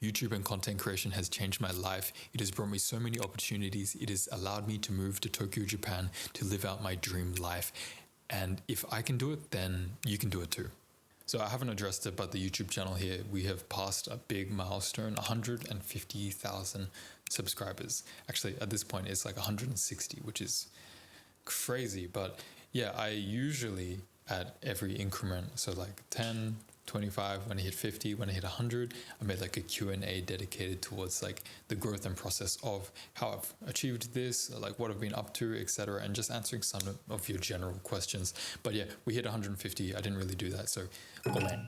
YouTube and content creation has changed my life. It has brought me so many opportunities. It has allowed me to move to Tokyo, Japan to live out my dream life. And if I can do it, then you can do it too. So I haven't addressed it, but the YouTube channel here, we have passed a big milestone, 150,000 subscribers. Actually, at this point, it's like 160, which is crazy. But yeah, I usually at every increment, so like 10, 25, when I hit 50, when I hit 100, I made like a Q&A dedicated towards like the growth and process of how I've achieved this, like what I've been up to, etc., and just answering some of your general questions. But yeah, we hit 150. I didn't really do that, so oh man.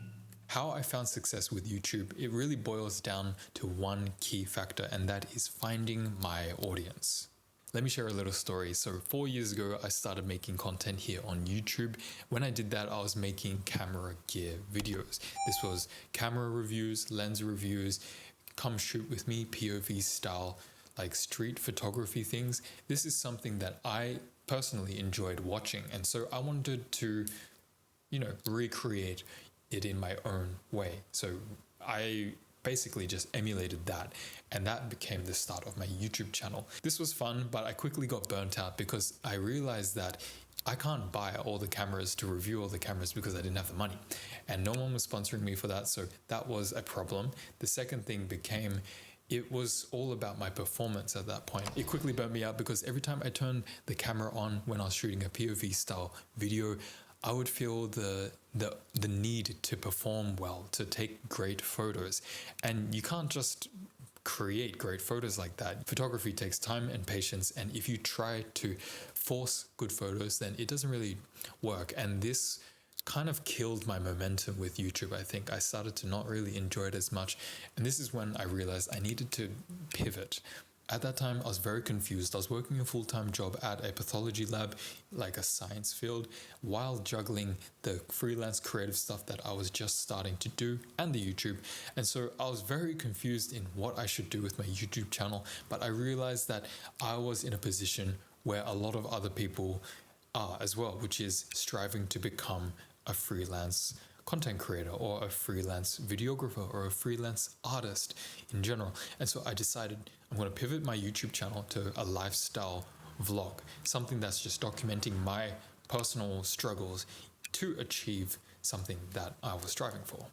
How I found success with YouTube, it really boils down to one key factor, and that is finding my audience. Let me share a little story. So 4 years ago, I started making content here on YouTube. When I did that, I was making camera gear videos. This was camera reviews, lens reviews, come shoot with me, POV style, like street photography things. This is something that I personally enjoyed watching. And so I wanted to, recreate it in my own way. So I basically just emulated that, and that became the start of my YouTube channel. This was fun, but I quickly got burnt out because I realized that I can't buy all the cameras to review all the cameras because I didn't have the money, and no one was sponsoring me for that, so that was a problem. The second thing became it was all about my performance at that point. It quickly burnt me out because every time I turned the camera on when I was shooting a POV style video, I would feel the need to perform well, to take great photos. And you can't just create great photos like that. Photography takes time and patience, and if you try to force good photos, then it doesn't really work. And this kind of killed my momentum with YouTube. I think I started to not really enjoy it as much, and this is when I realized I needed to pivot. At that time, I was very confused. I was working a full-time job at a pathology lab, like a science field, while juggling the freelance creative stuff that I was just starting to do and the YouTube. And so I was very confused in what I should do with my YouTube channel. But I realized that I was in a position where a lot of other people are as well, which is striving to become a freelance content creator or a freelance videographer or a freelance artist in general. And so I decided I'm going to pivot my YouTube channel to a lifestyle vlog, something that's just documenting my personal struggles to achieve something that I was striving for.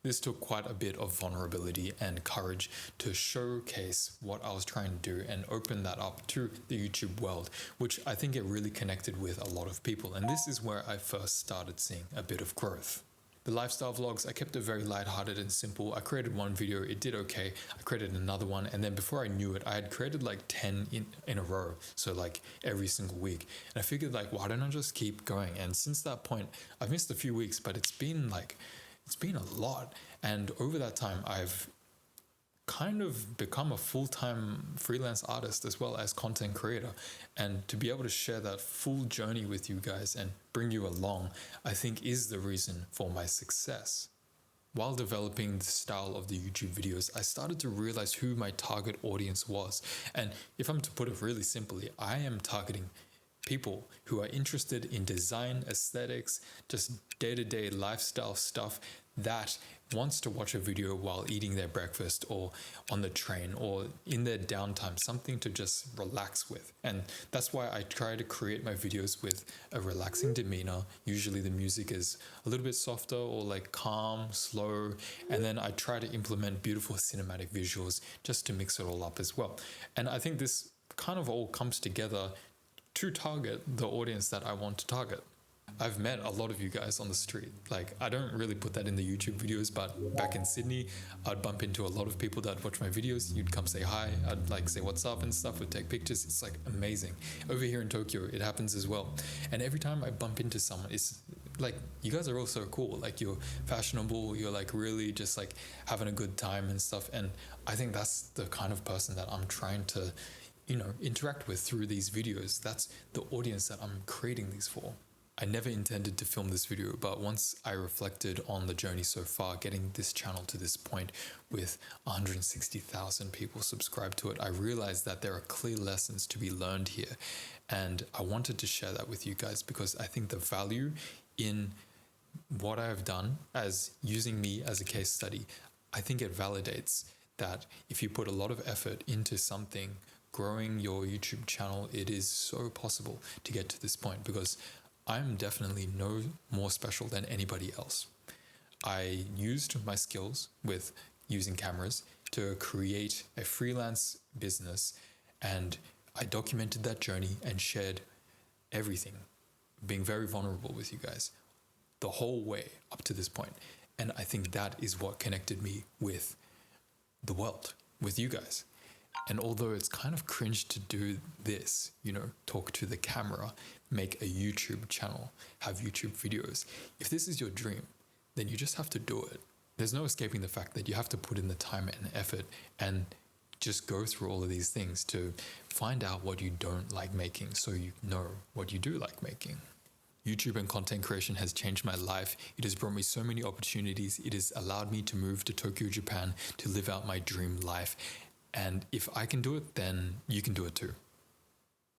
This took quite a bit of vulnerability and courage to showcase what I was trying to do and open that up to the YouTube world, which I think it really connected with a lot of people. And this is where I first started seeing a bit of growth. The lifestyle vlogs, I kept it very lighthearted and simple. I created one video, it did okay. I created another one, and then before I knew it, I had created like 10 in a row. So like every single week. And I figured like, why don't I just keep going? And since that point, I've missed a few weeks, but it's been a lot. And over that time, I've kind of become a full-time freelance artist as well as content creator, and to be able to share that full journey with you guys and bring you along, I think is the reason for my success. While developing the style of the YouTube videos, I started to realize who my target audience was. And if I'm to put it really simply, I am targeting people who are interested in design, aesthetics, just day-to-day lifestyle stuff, that wants to watch a video while eating their breakfast or on the train or in their downtime, something to just relax with. And that's why I try to create my videos with a relaxing demeanor. Usually the music is a little bit softer or like calm, slow, and then I try to implement beautiful cinematic visuals just to mix it all up as well. And I think this kind of all comes together to target the audience that I want to target. I've met a lot of you guys on the street. Like, I don't really put that in the YouTube videos, but back in Sydney, I'd bump into a lot of people that watch my videos. You'd come say hi, I'd like say what's up and stuff, would take pictures. It's like amazing. Over here in Tokyo, it happens as well. And every time I bump into someone, it's like, you guys are all so cool. Like, you're fashionable, you're like really just like having a good time and stuff. And I think that's the kind of person that I'm trying to, interact with through these videos. That's the audience that I'm creating these for. I never intended to film this video, but once I reflected on the journey so far, getting this channel to this point with 160,000 people subscribed to it, I realized that there are clear lessons to be learned here. And I wanted to share that with you guys because I think the value in what I have done as using me as a case study, I think it validates that if you put a lot of effort into something, growing your YouTube channel, it is so possible to get to this point, because I'm definitely no more special than anybody else. I used my skills with using cameras to create a freelance business, and I documented that journey and shared everything, being very vulnerable with you guys the whole way up to this point. And I think that is what connected me with the world, with you guys. And although it's kind of cringe to do this, talk to the camera, make a YouTube channel, have YouTube videos, if this is your dream, then you just have to do it. There's no escaping the fact that you have to put in the time and effort and just go through all of these things to find out what you don't like making, so you know what you do like making. YouTube and content creation has changed my life. It has brought me so many opportunities. It has allowed me to move to Tokyo, Japan, to live out my dream life. And if I can do it, then you can do it too.